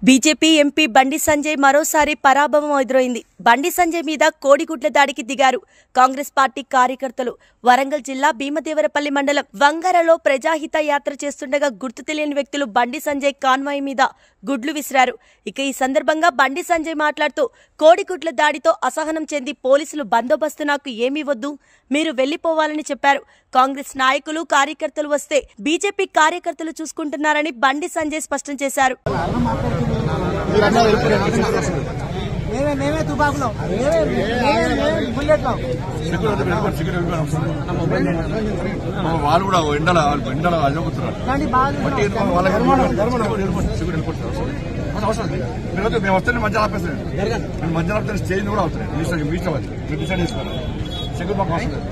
BJP MP Bandi Sanjay మరోసారి పరాభవం ఎదురైంది. బండి సంజయ్ మీద కోడిగుడ్ల దాడికి దిగారు కాంగ్రెస్ పార్టీ కార్యకర్తలు. వరంగల్ జిల్లా భీమదేవరపల్లి మండలం వంగరలో ప్రజాహిత యాత్ర చేస్తుండగా గుర్తు తెలియని వ్యక్తులు బండి సంజయ్ కాన్వాయ్ మీద గుడ్లు విసిరారు. ఇక ఈ సందర్భంగా బండి సంజయ్ మాట్లాడుతూ కోడిగుడ్ల దాడితో అసహనం చెంది పోలీసులు బందోబస్తు నాకు ఏమీ వద్దు, మీరు వెళ్లిపోవాలని చెప్పారు. కాంగ్రెస్ నాయకులు కార్యకర్తలు వస్తే బీజేపీ కార్యకర్తలు చూసుకుంటున్నారని బండి సంజయ్ స్పష్టం చేశారు. వాళ్ళు కూడా ఎండల అజగుతున్నారు. మేము వస్తే మధ్య ఆపేస్తాను, మధ్య ఆపితే స్టేజ్ కూడా అవుతున్నాయి. మీ డిసైడ్ చేసుకోవాలి, సెక్యూరిటీ మాకు అవసరం లేదు.